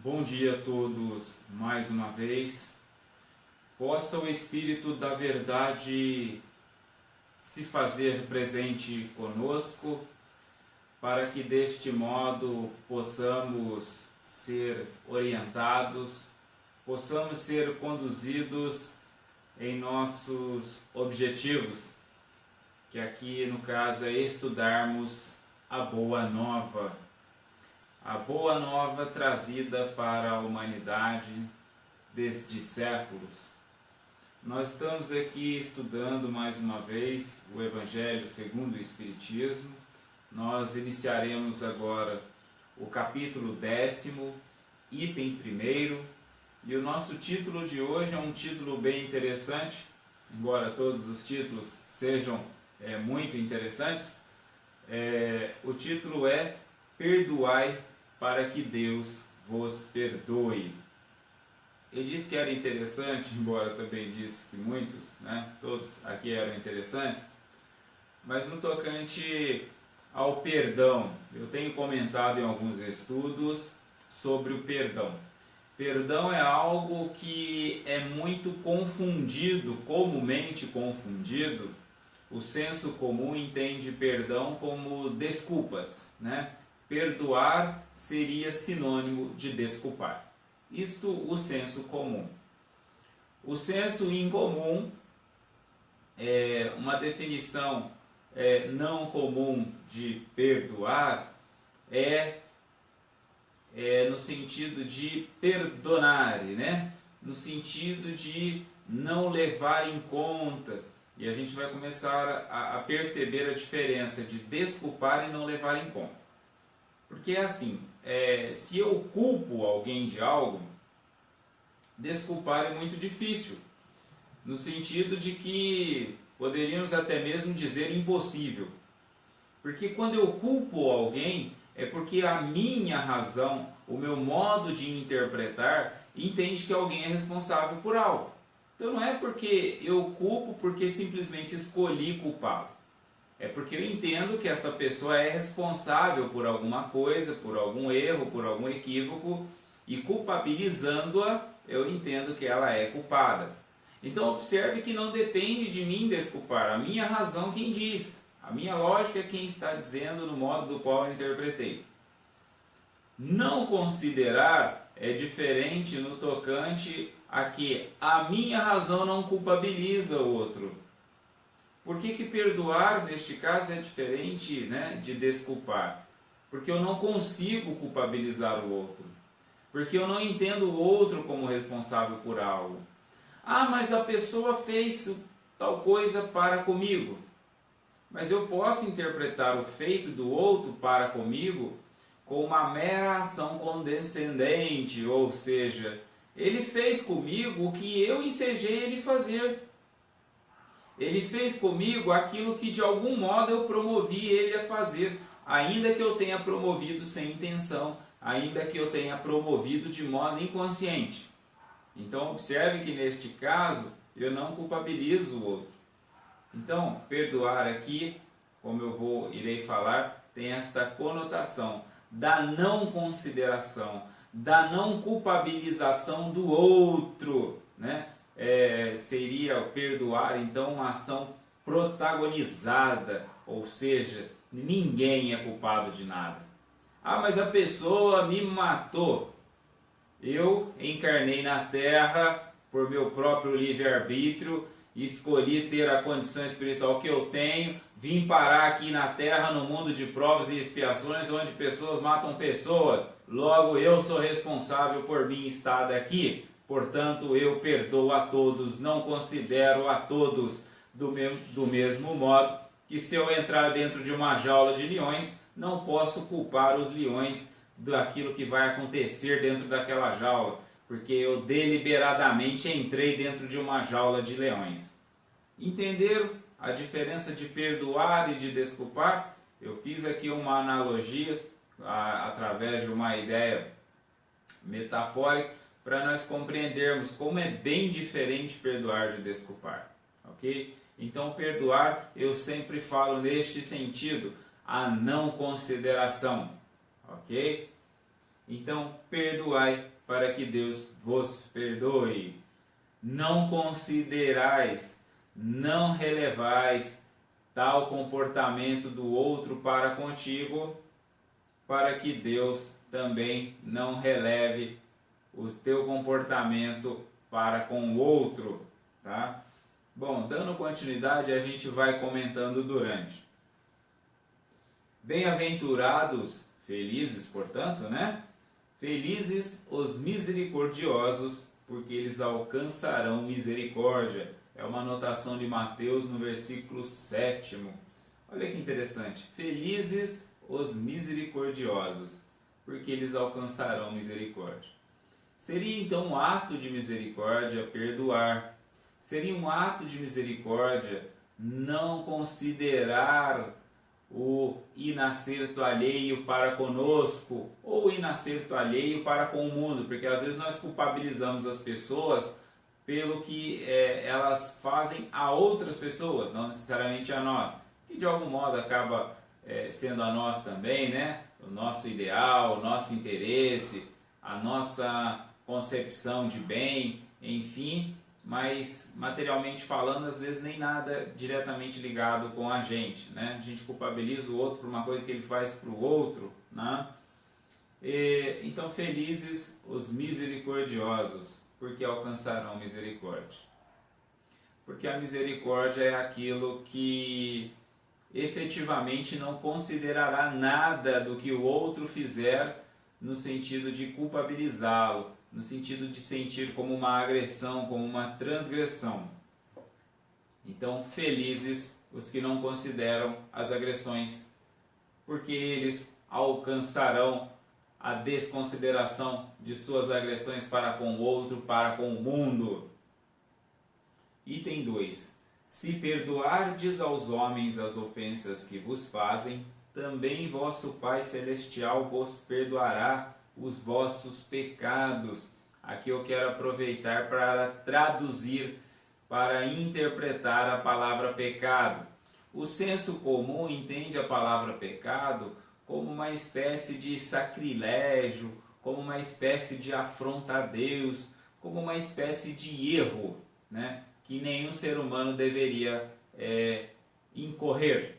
Bom dia a todos mais uma vez. Possa o Espírito da Verdade se fazer presente conosco, para que deste modo possamos ser orientados, possamos ser conduzidos em nossos objetivos, que aqui no caso é estudarmos a Boa Nova. A Boa Nova trazida para a humanidade desde séculos. Nós estamos aqui estudando mais uma vez o Evangelho segundo o Espiritismo. Nós iniciaremos agora o capítulo 10º, item 1º, e o nosso título de hoje é um título bem interessante, embora todos os títulos sejam muito interessantes. O título é Perdoai para que Deus vos perdoe. Eu disse que era interessante, embora também disse que muitos, todos aqui eram interessantes, mas no tocante ao perdão, eu tenho comentado em alguns estudos sobre o perdão. Perdão é algo que é muito confundido, comumente confundido. O senso comum entende perdão como desculpas, Perdoar seria sinônimo de desculpar. Isto o senso comum. O senso incomum é uma definição não comum de perdoar, no sentido de perdonar, no sentido de não levar em conta. E a gente vai começar a perceber a diferença de desculpar e não levar em conta. Porque é assim, se eu culpo alguém de algo, desculpar é muito difícil. No sentido de que poderíamos até mesmo dizer impossível. Porque quando eu culpo alguém, é porque a minha razão, o meu modo de interpretar, entende que alguém é responsável por algo. Então não é porque eu culpo porque simplesmente escolhi culpá-lo. É porque eu entendo que esta pessoa é responsável por alguma coisa, por algum erro, por algum equívoco, e culpabilizando-a, eu entendo que ela é culpada. Então observe que não depende de mim desculpar, a minha razão quem diz, a minha lógica é quem está dizendo no modo do qual eu interpretei. Não considerar é diferente no tocante a que a minha razão não culpabiliza o outro. Por que perdoar, neste caso, é diferente de desculpar? Porque eu não consigo culpabilizar o outro. Porque eu não entendo o outro como responsável por algo. Ah, mas a pessoa fez tal coisa para comigo. Mas eu posso interpretar o feito do outro para comigo com uma mera ação condescendente, ou seja, ele fez comigo o que eu ensejei ele fazer. Ele fez comigo aquilo que de algum modo eu promovi ele a fazer, ainda que eu tenha promovido sem intenção, ainda que eu tenha promovido de modo inconsciente. Então observe que neste caso eu não culpabilizo o outro. Então perdoar aqui, como eu irei falar, tem esta conotação da não consideração, da não culpabilização do outro, seria perdoar então uma ação protagonizada, ou seja, ninguém é culpado de nada. Ah, mas a pessoa me matou. Eu encarnei na Terra por meu próprio livre-arbítrio, escolhi ter a condição espiritual que eu tenho, vim parar aqui na Terra no mundo de provas e expiações onde pessoas matam pessoas. Logo eu sou responsável por mim estar aqui. Portanto, eu perdoo a todos, não considero a todos do mesmo modo que se eu entrar dentro de uma jaula de leões, não posso culpar os leões daquilo que vai acontecer dentro daquela jaula, porque eu deliberadamente entrei dentro de uma jaula de leões. Entenderam a diferença de perdoar e de desculpar? Eu fiz aqui uma analogia através de uma ideia metafórica, para nós compreendermos como é bem diferente perdoar de desculpar, ok? Então perdoar, eu sempre falo neste sentido, a não consideração, ok? Então, perdoai para que Deus vos perdoe. Não considerais, não relevais tal comportamento do outro para contigo, para que Deus também não releve o teu comportamento para com o outro, tá? Bom, dando continuidade, a gente vai comentando durante. Bem-aventurados, felizes, portanto, né? Felizes os misericordiosos, porque eles alcançarão misericórdia. É uma anotação de Mateus no versículo 7º. Olha que interessante. Felizes os misericordiosos, porque eles alcançarão misericórdia. Seria então um ato de misericórdia perdoar. Seria um ato de misericórdia não considerar o inacerto alheio para conosco ou o inacerto alheio para com o mundo, porque às vezes nós culpabilizamos as pessoas pelo que elas fazem a outras pessoas, não necessariamente a nós, que de algum modo acaba sendo a nós também, né? O nosso ideal, o nosso interesse, a nossa concepção de bem, enfim, mas materialmente falando, às vezes nem nada diretamente ligado com a gente, né? A gente culpabiliza o outro por uma coisa que ele faz para o outro, né? Então, felizes os misericordiosos, porque alcançarão misericórdia. Porque a misericórdia é aquilo que efetivamente não considerará nada do que o outro fizer no sentido de culpabilizá-lo, no sentido de sentir como uma agressão, como uma transgressão. Então, felizes os que não consideram as agressões, porque eles alcançarão a desconsideração de suas agressões para com o outro, para com o mundo. Item 2. Se perdoardes aos homens as ofensas que vos fazem, também vosso Pai Celestial vos perdoará os vossos pecados. Aqui eu quero aproveitar para traduzir, para interpretar a palavra pecado. O senso comum entende a palavra pecado como uma espécie de sacrilégio, como uma espécie de afronta a Deus, como uma espécie de erro, né, que nenhum ser humano deveria incorrer.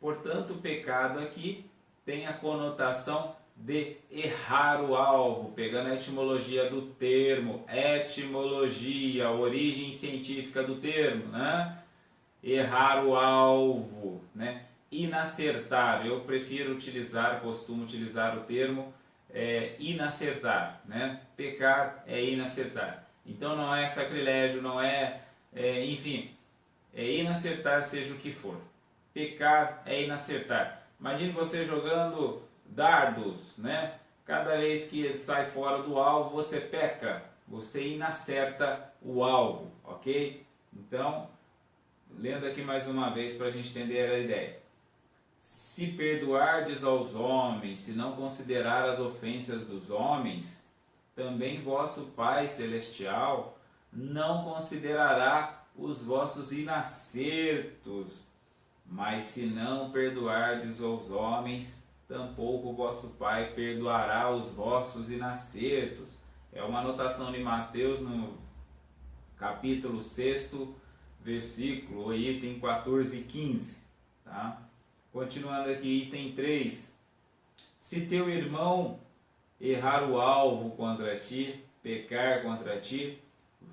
Portanto, o pecado aqui tem a conotação de errar o alvo, pegando a etimologia do termo, etimologia, a origem científica do termo, né? Errar o alvo, né? Inacertar, eu prefiro utilizar, costumo utilizar o termo inacertar, né? Pecar é inacertar. Então não é sacrilégio, não enfim, é inacertar seja o que for. Pecar é inacertar. Imagine você jogando dardos, né? Cada vez que sai fora do alvo, você peca, você inacerta o alvo, ok? Então, lendo aqui mais uma vez para a gente entender a ideia. Se perdoardes aos homens, se não considerar as ofensas dos homens, também vosso Pai Celestial não considerará os vossos inacertos. Mas se não perdoardes aos homens, tampouco o vosso Pai perdoará os vossos inacertos. É uma anotação de Mateus no capítulo 6, versículo, item 14 e 15. Tá? Continuando aqui, item 3. Se teu irmão errar o alvo contra ti, pecar contra ti,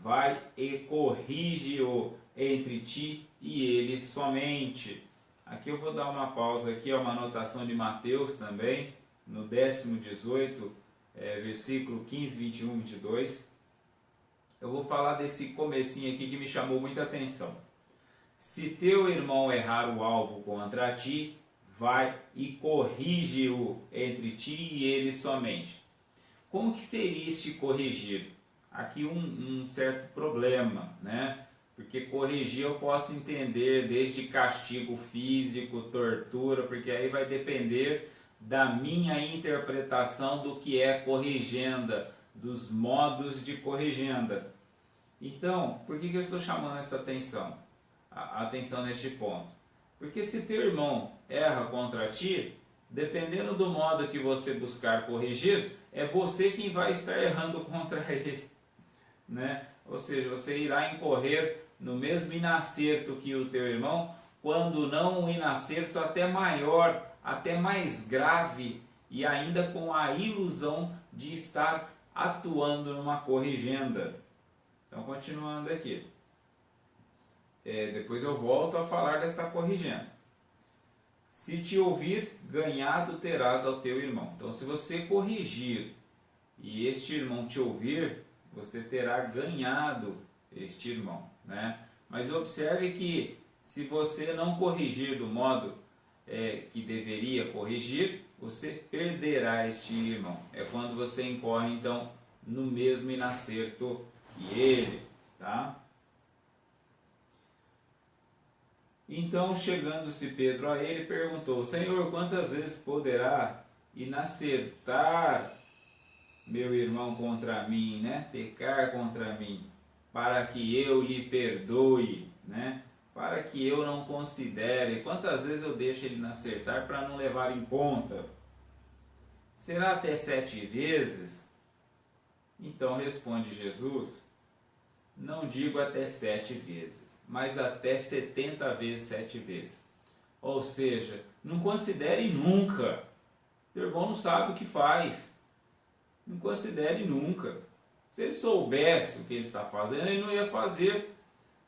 vai e corrige-o entre ti e ele somente. Aqui eu vou dar uma pausa aqui, é uma anotação de Mateus também, no 10:18, versículo 15, 21, 22. Eu vou falar desse comecinho aqui que me chamou muita atenção. Se teu irmão errar o alvo contra ti, vai e corrige-o entre ti e ele somente. Como que seria este corrigir? Aqui um certo problema, né? Porque corrigir eu posso entender desde castigo físico, tortura, porque aí vai depender da minha interpretação do que é corrigenda, dos modos de corrigenda. Então, por que eu estou chamando essa atenção? A atenção neste ponto. Porque se teu irmão erra contra ti, dependendo do modo que você buscar corrigir, é você quem vai estar errando contra ele, né? Ou seja, você irá incorrer no mesmo inacerto que o teu irmão, quando não um inacerto até maior, até mais grave, e ainda com a ilusão de estar atuando numa corrigenda. Então, continuando aqui. Depois eu volto a falar desta corrigenda. Se te ouvir, ganhado terás ao teu irmão. Então, se você corrigir e este irmão te ouvir, você terá ganhado este irmão, né? Mas observe que se você não corrigir do modo que deveria corrigir, você perderá este irmão. É quando você incorre, então, no mesmo inacerto que ele, tá? Então, chegando-se Pedro a ele, perguntou: Senhor, quantas vezes poderá inacertar meu irmão contra mim, né? Pecar contra mim, para que eu lhe perdoe, né? Para que eu não considere. Quantas vezes eu deixo ele inacertar para não levar em conta? Será até 7 vezes? Então responde Jesus: não digo até 7 vezes, mas até 70 vezes 7 vezes. Ou seja, não considere nunca. Teu irmão não sabe o que faz. Não considere nunca. Se ele soubesse o que ele está fazendo, ele não ia fazer.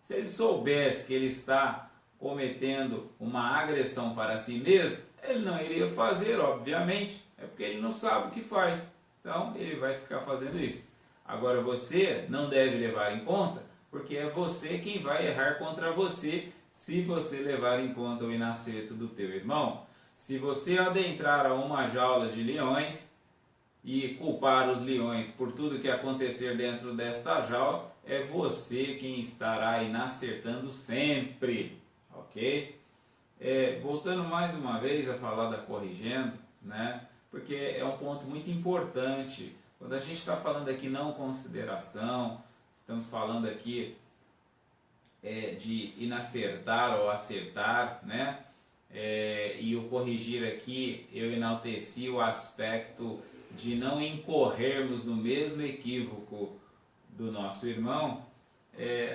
Se ele soubesse que ele está cometendo uma agressão para si mesmo, ele não iria fazer, obviamente. É porque ele não sabe o que faz. Então, ele vai ficar fazendo isso. Agora, você não deve levar em conta, porque é você quem vai errar contra você, se você levar em conta o inacerto do teu irmão. Se você adentrar a uma jaula de leões e culpar os leões por tudo que acontecer dentro desta jaula, é você quem estará inacertando sempre, ok? Voltando mais uma vez a falar da corrigenda, né? Porque é um ponto muito importante. Quando a gente está falando aqui não consideração, estamos falando aqui de inacertar ou acertar, né? E o corrigir aqui, eu enalteci o aspecto de não incorrermos no mesmo equívoco do nosso irmão.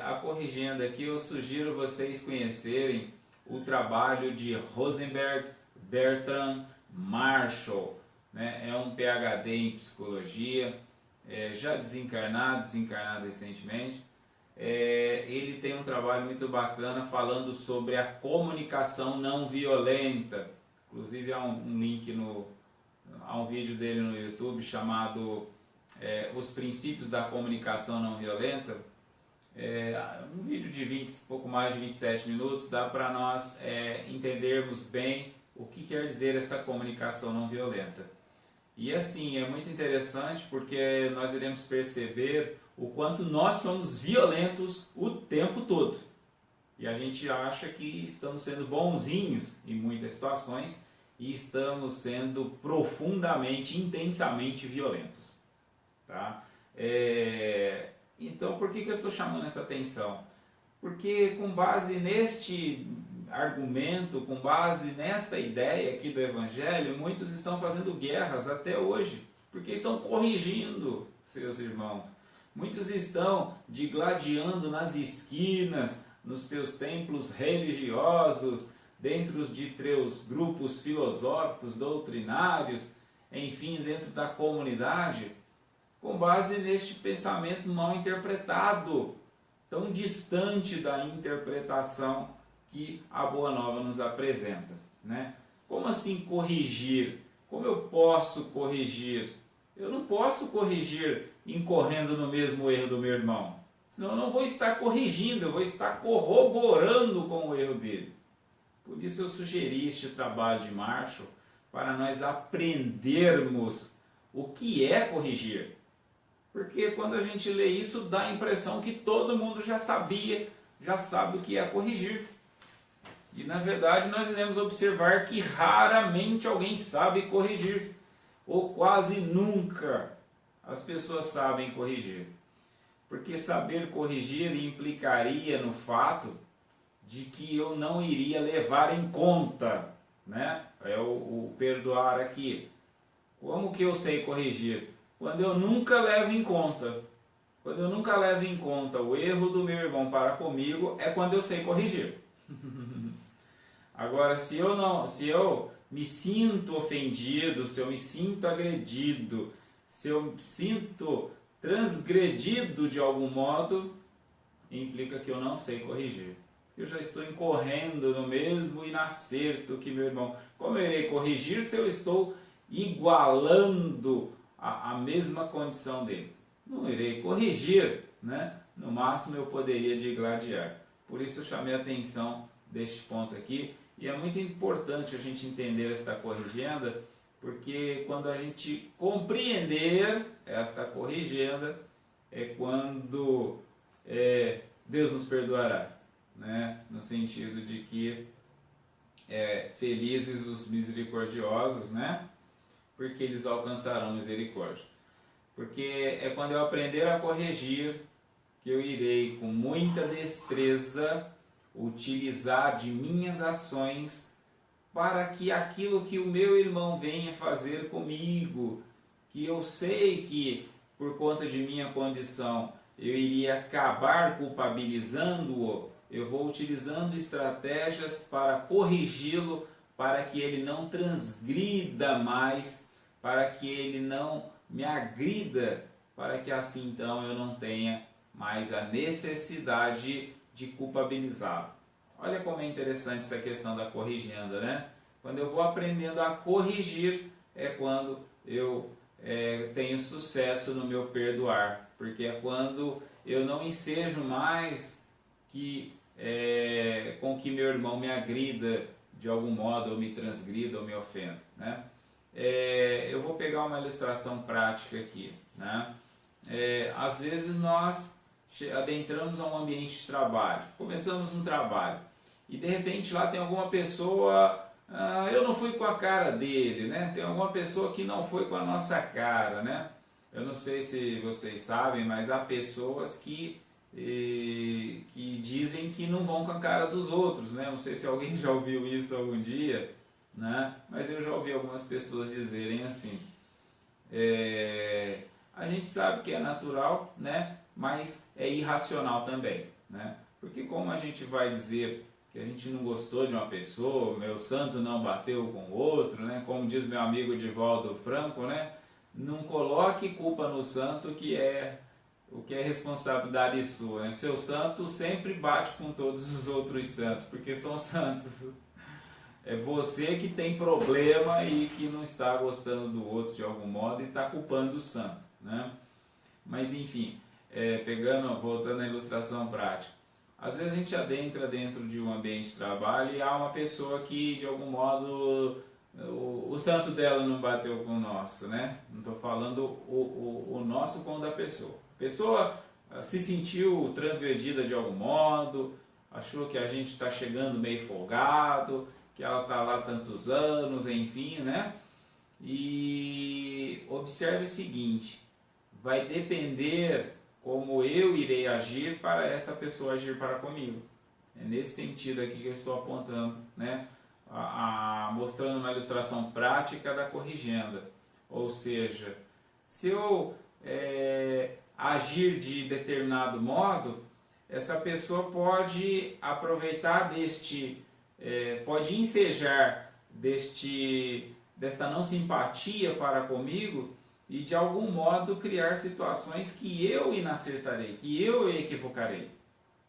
A corrigenda aqui, eu sugiro vocês conhecerem o trabalho de Rosenberg Bertrand Marshall, né? É um PhD em psicologia, já desencarnado recentemente. Ele tem um trabalho muito bacana falando sobre a comunicação não violenta. Inclusive há um link há um vídeo dele no YouTube chamado Os Princípios da Comunicação Não Violenta. Um vídeo de pouco mais de 27 minutos, dá para nós entendermos bem o que quer dizer esta comunicação não violenta. E assim, é muito interessante porque nós iremos perceber o quanto nós somos violentos o tempo todo. E a gente acha que estamos sendo bonzinhos em muitas situações e estamos sendo profundamente, intensamente violentos. Tá? Então, por que eu estou chamando essa atenção? Porque com base neste argumento, com base nesta ideia aqui do Evangelho, muitos estão fazendo guerras até hoje, porque estão corrigindo seus irmãos. Muitos estão digladiando nas esquinas, nos seus templos religiosos, dentro de teus grupos filosóficos, doutrinários, enfim, dentro da comunidade, com base neste pensamento mal interpretado, tão distante da interpretação que a Boa Nova nos apresenta, né? Como assim corrigir? Como eu posso corrigir? Eu não posso corrigir incorrendo no mesmo erro do meu irmão. Senão eu não vou estar corrigindo, eu vou estar corroborando com o erro dele. Por isso eu sugeri este trabalho de Marshall, para nós aprendermos o que é corrigir. Porque quando a gente lê isso, dá a impressão que todo mundo já sabia, já sabe o que é corrigir. E na verdade nós iremos observar que raramente alguém sabe corrigir, ou quase nunca as pessoas sabem corrigir. Porque saber corrigir implicaria no fato de que eu não iria levar em conta, né, é o perdoar aqui. Como que eu sei corrigir? Quando eu nunca levo em conta. Quando eu nunca levo em conta o erro do meu irmão para comigo, é quando eu sei corrigir. Agora, se eu me sinto ofendido, se eu me sinto agredido, se eu me sinto transgredido de algum modo, implica que eu não sei corrigir. Eu já estou incorrendo no mesmo inacerto que meu irmão. Como eu irei corrigir se eu estou igualando a mesma condição dele? Não irei corrigir, né? No máximo eu poderia digladiar. Por isso eu chamei a atenção deste ponto aqui. E é muito importante a gente entender esta corrigenda, porque quando a gente compreender esta corrigenda, é quando Deus nos perdoará, né? No sentido de que felizes os misericordiosos, né? Porque eles alcançarão misericórdia. Porque é quando eu aprender a corrigir que eu irei com muita destreza utilizar de minhas ações para que aquilo que o meu irmão venha fazer comigo, que eu sei que por conta de minha condição eu iria acabar culpabilizando-o, eu vou utilizando estratégias para corrigi-lo, para que ele não transgrida mais, para que ele não me agrida, para que assim então eu não tenha mais a necessidade de culpabilizá-lo. Olha como é interessante essa questão da corrigenda, né? Quando eu vou aprendendo a corrigir, é quando eu tenho sucesso no meu perdoar, porque é quando eu não ensejo mais com que meu irmão me agrida de algum modo, ou me transgrida, ou me ofenda, né? Eu vou pegar uma ilustração prática aqui, né? Às vezes nós adentramos a um ambiente de trabalho, começamos um trabalho, e de repente lá tem alguma pessoa, eu não fui com a cara dele, né? Tem alguma pessoa que não foi com a nossa cara, né? Eu não sei se vocês sabem, mas há pessoas que dizem que não vão com a cara dos outros, né? Não sei se alguém já ouviu isso algum dia, né? Mas eu já ouvi algumas pessoas dizerem assim. A gente sabe que é natural, né? Mas é irracional também, né? Porque como a gente vai dizer que a gente não gostou de uma pessoa, meu santo não bateu com o outro, né? Como diz meu amigo Divaldo Franco, né? Não coloque culpa no santo, que é o que é responsabilidade sua, né? Seu santo sempre bate com todos os outros santos, porque são santos. É você que tem problema e que não está gostando do outro de algum modo e está culpando o santo, né? Mas enfim, voltando à ilustração prática, às vezes a gente adentra dentro de um ambiente de trabalho e há uma pessoa que de algum modo o santo dela não bateu com o nosso, né? Não estou falando o nosso com o da pessoa. A pessoa se sentiu transgredida de algum modo, achou que a gente está chegando meio folgado, que ela está lá tantos anos, enfim, né? E observe o seguinte, vai depender como eu irei agir para essa pessoa agir para comigo. É nesse sentido aqui que eu estou apontando, né? Mostrando uma ilustração prática da corrigenda. Ou seja, se eu agir de determinado modo, essa pessoa pode aproveitar pode ensejar desta não simpatia para comigo e de algum modo criar situações que eu inacertarei, que eu equivocarei,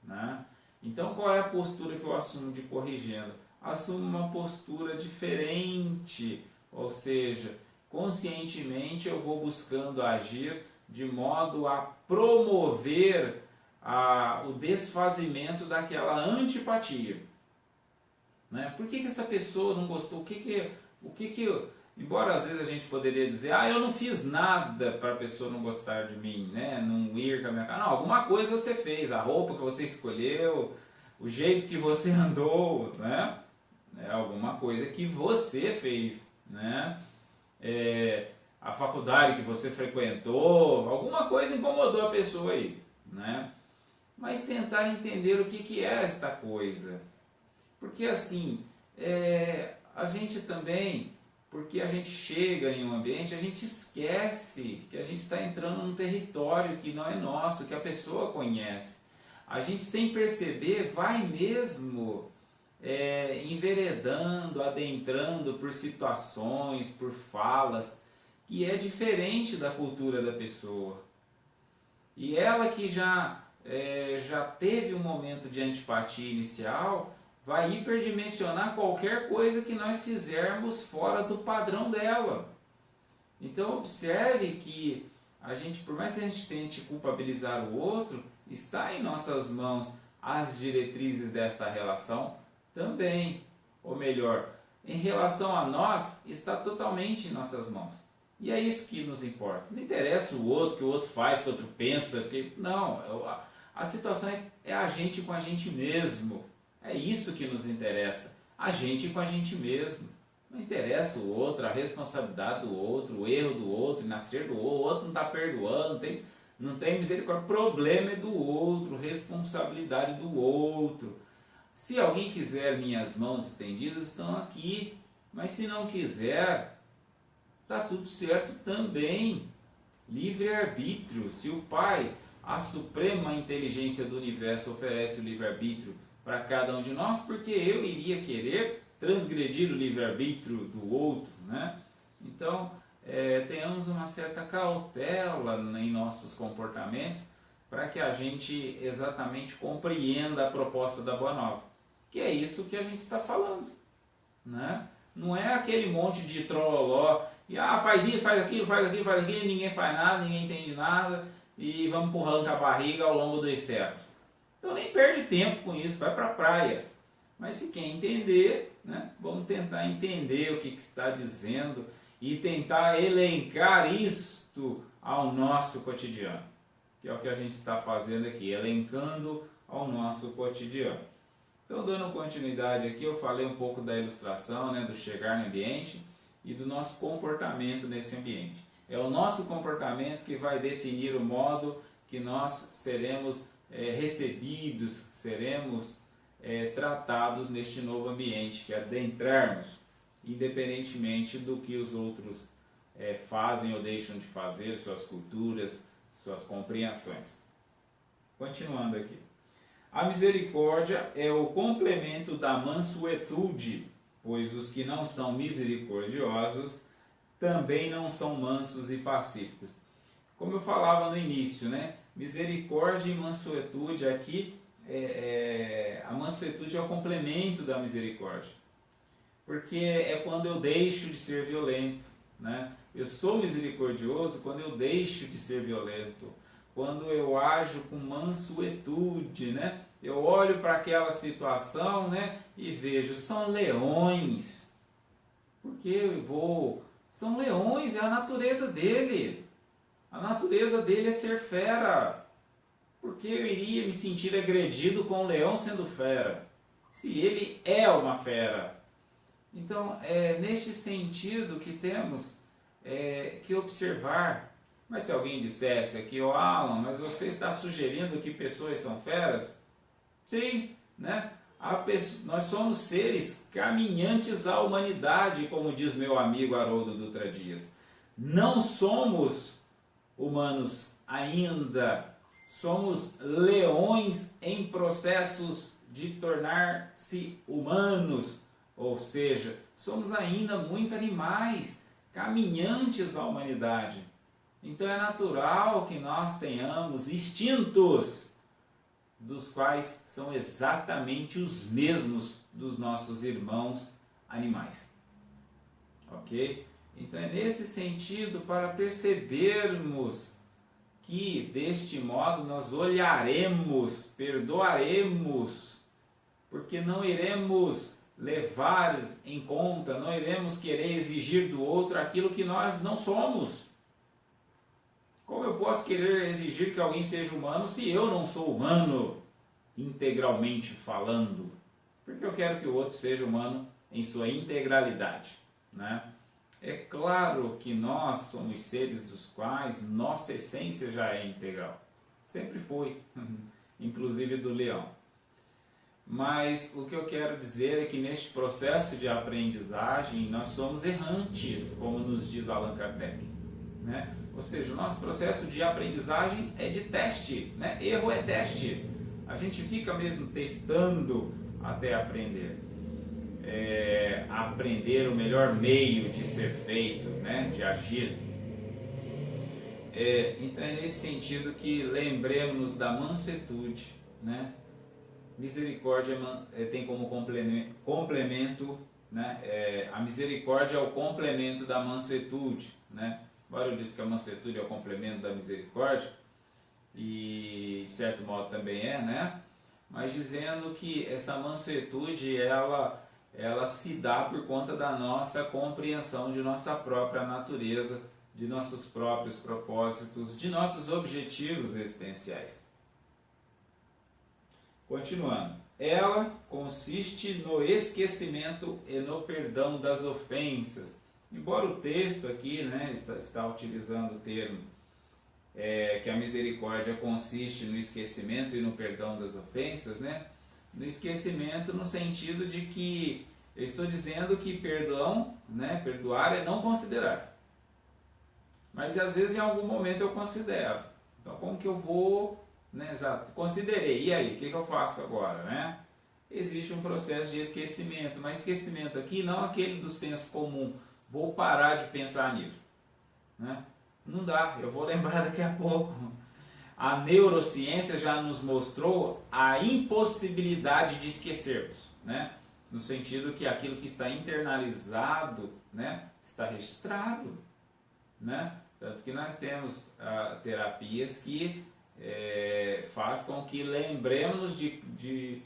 né? Então qual é a postura que eu assumo de corrigendo? Assumo uma postura diferente, ou seja, conscientemente eu vou buscando agir de modo a promover o desfazimento daquela antipatia, né? Por que essa pessoa não gostou? Embora às vezes a gente poderia dizer, eu não fiz nada para a pessoa não gostar de mim, né? Não ir com a minha cara. Não, alguma coisa você fez, a roupa que você escolheu, o jeito que você andou, né? Alguma coisa que você fez, né? A faculdade que você frequentou, alguma coisa incomodou a pessoa aí, né? Mas tentar entender o que é esta coisa. Porque assim, a gente também, porque a gente chega em um ambiente, a gente esquece que a gente está entrando num território que não é nosso, que a pessoa conhece. A gente, sem perceber, vai mesmo enveredando, adentrando por situações, por falas, que é diferente da cultura da pessoa. E ela que já teve um momento de antipatia inicial, vai hiperdimensionar qualquer coisa que nós fizermos fora do padrão dela. Então observe que a gente, por mais que a gente tente culpabilizar o outro, está em nossas mãos as diretrizes desta relação também. Ou melhor, em relação a nós, está totalmente em nossas mãos. E é isso que nos importa. Não interessa o outro, o que o outro faz, o que o outro pensa. Não, a situação é a gente com a gente mesmo. É isso que nos interessa. A gente com a gente mesmo. Não interessa o outro, a responsabilidade do outro, o erro do outro, o nascer do outro, o outro não está perdoando, não tem misericórdia. O problema é do outro, responsabilidade do outro. Se alguém quiser, minhas mãos estendidas estão aqui. Mas se não quiser, está tudo certo também. Livre-arbítrio. Se o Pai, a suprema inteligência do universo, oferece o livre-arbítrio para cada um de nós, porque eu iria querer transgredir o livre-arbítrio do outro, né? Então, tenhamos uma certa cautela em nossos comportamentos para que a gente exatamente compreenda a proposta da Boa Nova, que é isso que a gente está falando, né? Não é aquele monte de trololó e faz isso, faz aquilo, ninguém faz nada, ninguém entende nada e vamos empurrando com a barriga ao longo dos séculos. Então nem perde tempo com isso, vai para a praia. Mas se quer entender, né, vamos tentar entender o que está dizendo e tentar elencar isto ao nosso cotidiano, que é o que a gente está fazendo aqui, elencando ao nosso cotidiano. Então, dando continuidade aqui, eu falei um pouco da ilustração, né, do chegar no ambiente e do nosso comportamento nesse ambiente. É o nosso comportamento que vai definir o modo que nós seremos recebidos, seremos tratados neste novo ambiente que adentrarmos, independentemente do que os outros fazem ou deixam de fazer, suas culturas, suas compreensões. Continuando aqui. A misericórdia é o complemento da mansuetude, pois os que não são misericordiosos também não são mansos e pacíficos. Como eu falava no início, né? Misericórdia e mansuetude aqui, a mansuetude é o complemento da misericórdia. Porque é quando eu deixo de ser violento, né? Eu sou misericordioso quando eu deixo de ser violento, quando eu ajo com mansuetude, né? Eu olho para aquela situação, né, e vejo, são leões. Porque são leões, é a natureza dele. A natureza dele é ser fera. Porque eu iria me sentir agredido com um leão sendo fera, se ele é uma fera? Então, é neste sentido que temos que observar. Mas se alguém dissesse aqui, Alan, mas você está sugerindo que pessoas são feras? Sim, né? Nós somos seres caminhantes à humanidade, como diz meu amigo Haroldo Dutra Dias. Não somos humanos ainda, somos leões em processos de tornar-se humanos, ou seja, somos ainda muito animais, caminhantes à humanidade. Então é natural que nós tenhamos instintos, dos quais são exatamente os mesmos dos nossos irmãos animais. Ok? Então é nesse sentido para percebermos que deste modo nós olharemos, perdoaremos, porque não iremos levar em conta, não iremos querer exigir do outro aquilo que nós não somos. Como eu posso querer exigir que alguém seja humano se eu não sou humano, integralmente falando? Porque eu quero que o outro seja humano em sua integralidade, né? É claro que nós somos seres dos quais nossa essência já é integral. Sempre foi, inclusive do leão. Mas o que eu quero dizer é que neste processo de aprendizagem nós somos errantes, como nos diz Allan Kardec, né? Ou seja, o nosso processo de aprendizagem é de teste, né? Erro é teste. A gente fica mesmo testando até aprender. Aprender o melhor meio de ser feito, né? De agir. Então é nesse sentido que lembremos da mansuetude, né? Misericórdia tem como complemento, né? A misericórdia é o complemento da mansuetude, né? Embora eu disse que a mansuetude é o complemento da misericórdia, e de certo modo também né? Mas dizendo que essa mansuetude ela se dá por conta da nossa compreensão de nossa própria natureza, de nossos próprios propósitos, de nossos objetivos existenciais. Continuando, ela consiste no esquecimento e no perdão das ofensas. Embora o texto aqui, né, está utilizando o termo que a misericórdia consiste no esquecimento e no perdão das ofensas, né? No esquecimento no sentido de que eu estou dizendo que perdão, né, perdoar é não considerar. Mas às vezes em algum momento eu considero. Então como que eu vou, né, já considerei, e aí, o que eu faço agora, né? Existe um processo de esquecimento, mas esquecimento aqui não aquele do senso comum, vou parar de pensar nisso, né? Não dá, eu vou lembrar daqui a pouco. A neurociência já nos mostrou a impossibilidade de esquecermos, né? No sentido que aquilo que está internalizado, né, está registrado, né? Tanto que nós temos terapias que faz com que lembremos de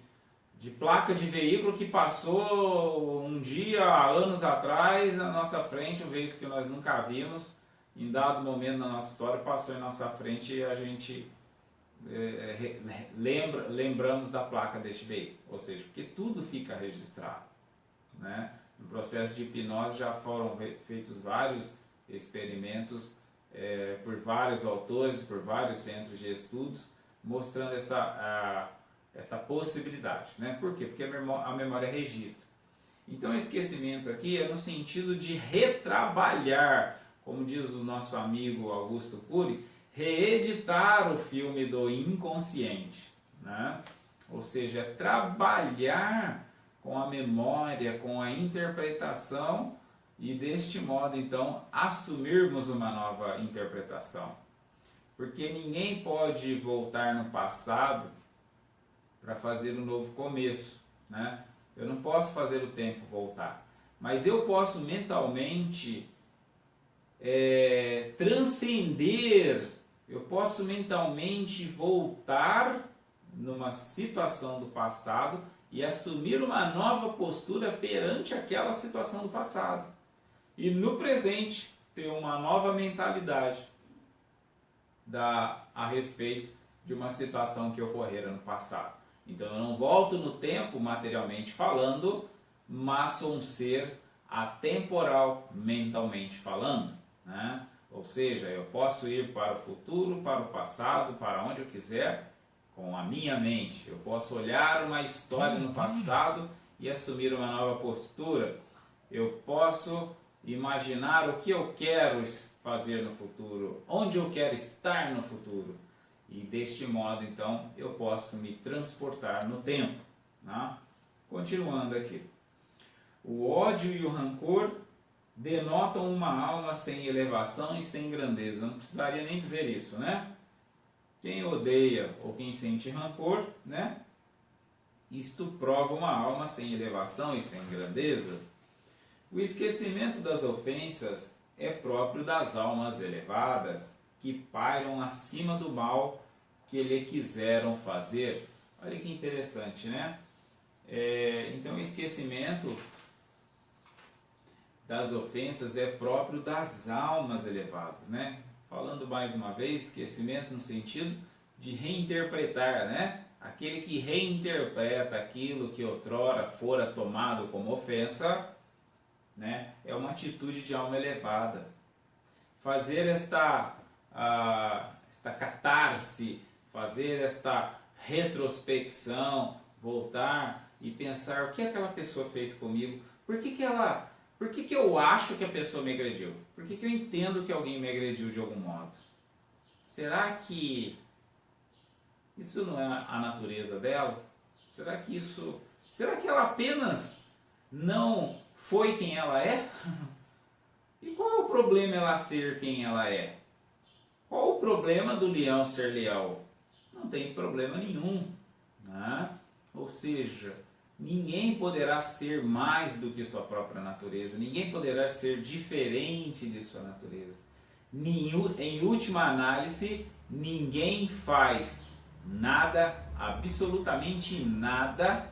placa de veículo que passou um dia, há anos atrás, na nossa frente, um veículo que nós nunca vimos, em dado momento na nossa história, passou em nossa frente e a gente lembramos da placa deste veículo. Ou seja, porque tudo fica registrado, né? No processo de hipnose já foram feitos vários experimentos por vários autores, por vários centros de estudos, mostrando esta possibilidade, né? Por quê? Porque a memória registra. Então o esquecimento aqui é no sentido de retrabalhar, como diz o nosso amigo Augusto Cury, reeditar o filme do inconsciente, né? Ou seja, trabalhar com a memória, com a interpretação e deste modo então assumirmos uma nova interpretação. Porque ninguém pode voltar no passado para fazer um novo começo, né? Eu não posso fazer o tempo voltar, mas eu posso mentalmente transcender, eu posso mentalmente voltar numa situação do passado e assumir uma nova postura perante aquela situação do passado. E no presente ter uma nova mentalidade a respeito de uma situação que ocorrera no passado. Então eu não volto no tempo materialmente falando, mas sou um ser atemporal mentalmente falando, né? Ou seja, eu posso ir para o futuro, para o passado, para onde eu quiser, com a minha mente. Eu posso olhar uma história no passado e assumir uma nova postura. Eu posso imaginar o que eu quero fazer no futuro, onde eu quero estar no futuro. E deste modo, então, eu posso me transportar no tempo, né? Continuando aqui. O ódio e o rancor denotam uma alma sem elevação e sem grandeza. Não precisaria nem dizer isso, né? Quem odeia ou quem sente rancor, né? Isto prova uma alma sem elevação e sem grandeza. O esquecimento das ofensas é próprio das almas elevadas, que pairam acima do mal que lhe quiseram fazer. Olha que interessante, né? Então o esquecimento das ofensas é próprio das almas elevadas, né? Falando mais uma vez, esquecimento no sentido de reinterpretar, né? Aquele que reinterpreta aquilo que outrora fora tomado como ofensa, né? É uma atitude de alma elevada. Fazer esta catarse, fazer esta retrospecção, voltar e pensar o que aquela pessoa fez comigo, por que que eu acho que a pessoa me agrediu? Por que que eu entendo que alguém me agrediu de algum modo? Será que isso não é a natureza dela? Será que ela apenas não foi quem ela é? E qual é o problema ela ser quem ela é? Qual o problema do leão ser leão? Não tem problema nenhum, né? Ou seja, ninguém poderá ser mais do que sua própria natureza, ninguém poderá ser diferente de sua natureza. Em última análise, ninguém faz nada, absolutamente nada,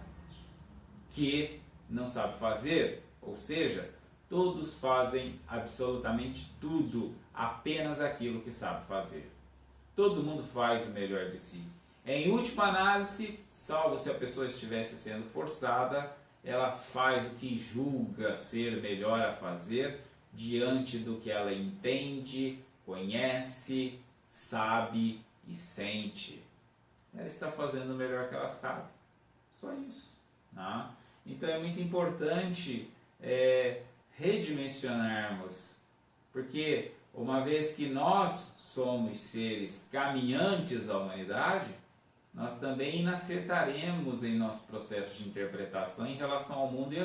que não sabe fazer. Ou seja, todos fazem absolutamente tudo, apenas aquilo que sabe fazer. Todo mundo faz o melhor de si. Em última análise, salvo se a pessoa estivesse sendo forçada, ela faz o que julga ser melhor a fazer, diante do que ela entende, conhece, sabe e sente. Ela está fazendo o melhor que ela sabe. Só isso. Né? Então é muito importante redimensionarmos, porque uma vez que nós somos seres caminhantes da humanidade, nós também inacertaremos em nosso processo de interpretação em relação ao mundo e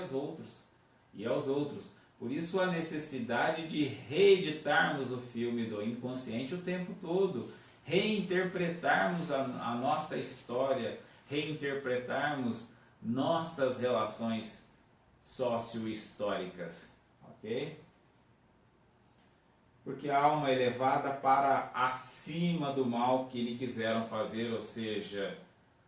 aos outros. Por isso a necessidade de reeditarmos o filme do inconsciente o tempo todo, reinterpretarmos a nossa história, reinterpretarmos nossas relações socio-históricas, ok? Porque a alma é levada para acima do mal que lhe quiseram fazer, ou seja,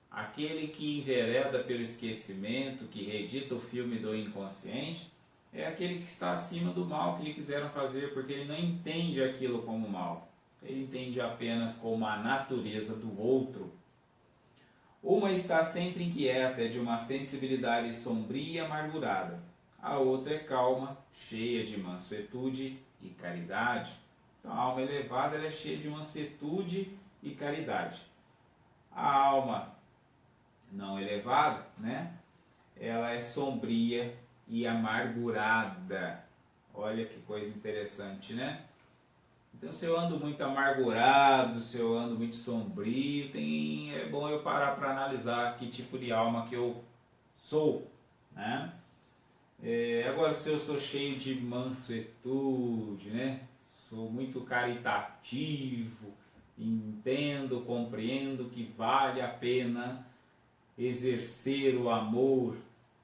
aquele que envereda pelo esquecimento, que reedita o filme do inconsciente, é aquele que está acima do mal que lhe quiseram fazer, porque ele não entende aquilo como mal, ele entende apenas como a natureza do outro. Uma está sempre inquieta, é de uma sensibilidade sombria e amargurada. A outra é calma, cheia de mansuetude e caridade. Então a alma elevada ela é cheia de mansuetude e caridade. A alma não elevada, né? Ela é sombria e amargurada. Olha que coisa interessante, né? Então, se eu ando muito amargurado, se eu ando muito sombrio, é bom eu parar para analisar que tipo de alma que eu sou, né? Agora, se eu sou cheio de mansuetude, né? Sou muito caritativo, entendo, compreendo que vale a pena exercer o amor,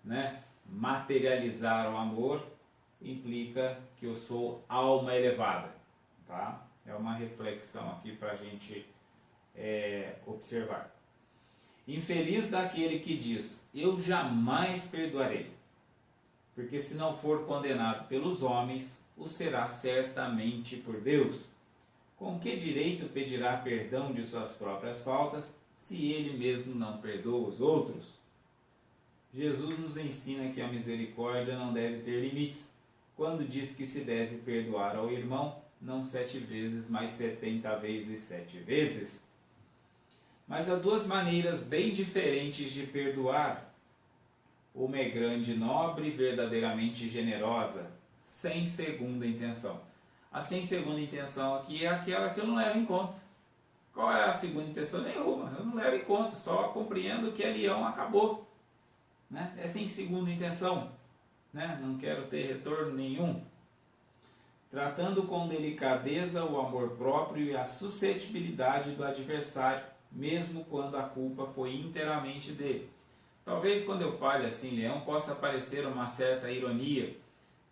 né? Materializar o amor, implica que eu sou alma elevada. Tá? É uma reflexão aqui para a gente observar. Infeliz daquele que diz, eu jamais perdoarei, porque se não for condenado pelos homens, o será certamente por Deus. Com que direito pedirá perdão de suas próprias faltas, se ele mesmo não perdoa os outros? Jesus nos ensina que a misericórdia não deve ter limites, quando diz que se deve perdoar ao irmão, não 7 vezes, mas 70 vezes 7 vezes. Mas há duas maneiras bem diferentes de perdoar. Uma é grande, nobre e verdadeiramente generosa, sem segunda intenção. A sem segunda intenção aqui é aquela que eu não levo em conta. Qual é a segunda intenção? Nenhuma, eu não levo em conta, só compreendo que é leão, acabou. Né? É sem segunda intenção, né? Não quero ter retorno nenhum. Tratando com delicadeza o amor próprio e a suscetibilidade do adversário, mesmo quando a culpa foi inteiramente dele. Talvez quando eu fale assim, leão, possa parecer uma certa ironia,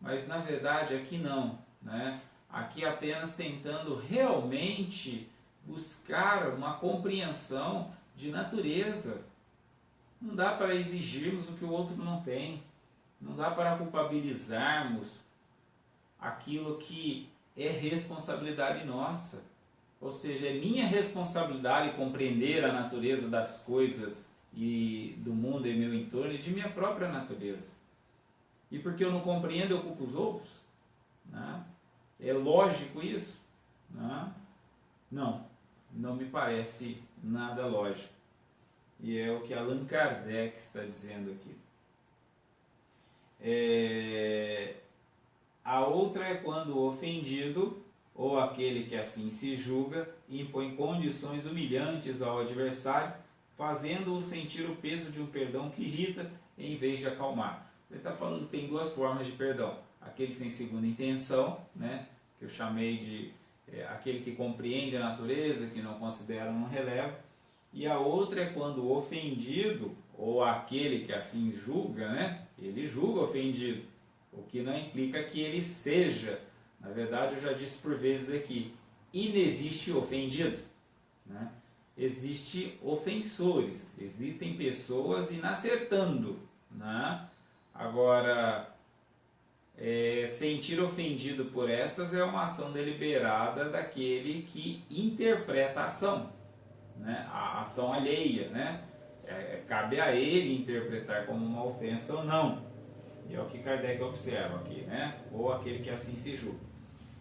mas na verdade aqui não, né? Aqui apenas tentando realmente buscar uma compreensão de natureza. Não dá para exigirmos o que o outro não tem, não dá para culpabilizarmos aquilo que é responsabilidade nossa. Ou seja, é minha responsabilidade compreender a natureza das coisas e do mundo em meu entorno e de minha própria natureza. E porque eu não compreendo, eu culpo os outros? Né? É lógico isso? Né? Não me parece nada lógico. e é o que Allan Kardec está dizendo aqui. A outra é quando o ofendido, ou aquele que assim se julga, impõe condições humilhantes ao adversário, fazendo-o sentir o peso de um perdão que irrita em vez de acalmar. Ele está falando que tem duas formas de perdão. Aquele sem segunda intenção, né, que eu chamei de aquele que compreende a natureza, que não considera um relevo. E a outra é quando o ofendido, ou aquele que assim julga, né, ele julga o ofendido, o que não implica que ele seja. Na verdade, eu já disse por vezes aqui, inexiste ofendido, né? Existem ofensores, existem pessoas inacertando, né? Agora, sentir ofendido por estas é uma ação deliberada daquele que interpreta a ação, né? A ação alheia, né? Cabe a ele interpretar como uma ofensa ou não. E é o que Kardec observa aqui, né? Ou aquele que assim se julga.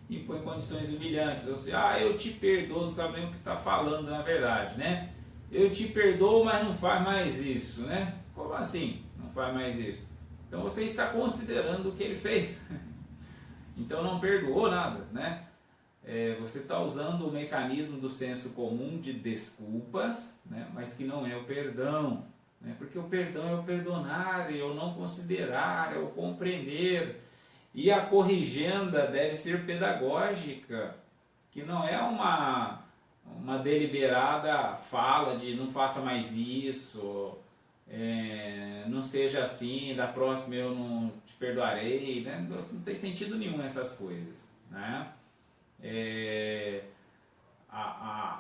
Impõe condições humilhantes, ou seja, eu te perdoo, não sabe nem o que está falando na verdade, né? Eu te perdoo, mas não faz mais isso, né? Como assim não faz mais isso? Então você está considerando o que ele fez. Então não perdoou nada, né? Você está usando o mecanismo do senso comum de desculpas, né? Mas que não é o perdão, né? Porque o perdão é o perdonar, é o não considerar, é o compreender. E a corrigenda deve ser pedagógica, que não é uma deliberada fala de não faça mais isso, não seja assim, da próxima eu não te perdoarei, né? Não tem sentido nenhum essas coisas, né?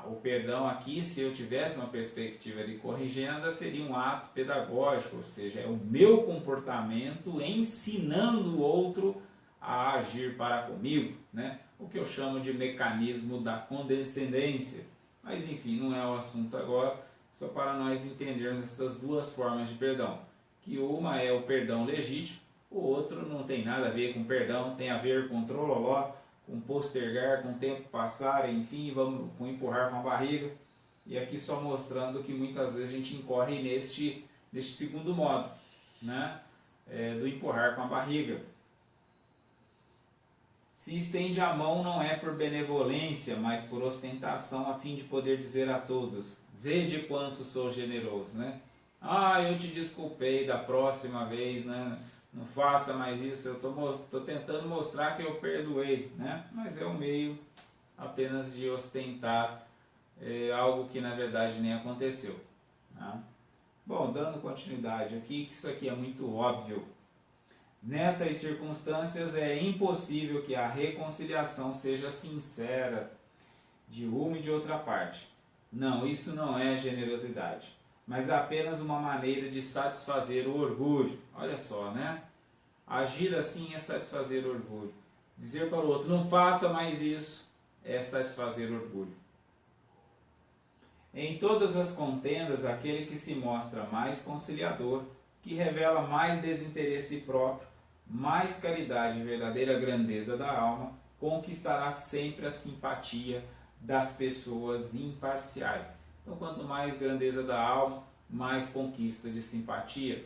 O perdão aqui, se eu tivesse uma perspectiva de corrigenda, seria um ato pedagógico, ou seja, é o meu comportamento ensinando o outro a agir para comigo, né? O que eu chamo de mecanismo da condescendência. Mas enfim, não é o assunto agora, só para nós entendermos essas duas formas de perdão. Que uma é o perdão legítimo, o outro não tem nada a ver com perdão, tem a ver com trololó, com postergar, com o tempo passar, enfim, vamos com empurrar com a barriga. E aqui só mostrando que muitas vezes a gente incorre neste segundo modo, né? Do empurrar com a barriga. Se estende a mão não é por benevolência, mas por ostentação, a fim de poder dizer a todos, vede quanto sou generoso, né? Eu te desculpei, da próxima vez, né? Não faça mais isso, eu estou tentando mostrar que eu perdoei, né? Mas é um meio apenas de ostentar algo que na verdade nem aconteceu, né? Bom, dando continuidade aqui, que isso aqui é muito óbvio. Nessas circunstâncias é impossível que a reconciliação seja sincera de uma e de outra parte. Não, isso não é generosidade, mas apenas uma maneira de satisfazer o orgulho. Olha só, né? Agir assim é satisfazer o orgulho. Dizer para o outro, não faça mais isso, é satisfazer o orgulho. Em todas as contendas, aquele que se mostra mais conciliador, que revela mais desinteresse próprio, mais caridade e verdadeira grandeza da alma, conquistará sempre a simpatia das pessoas imparciais. Então, quanto mais grandeza da alma, mais conquista de simpatia.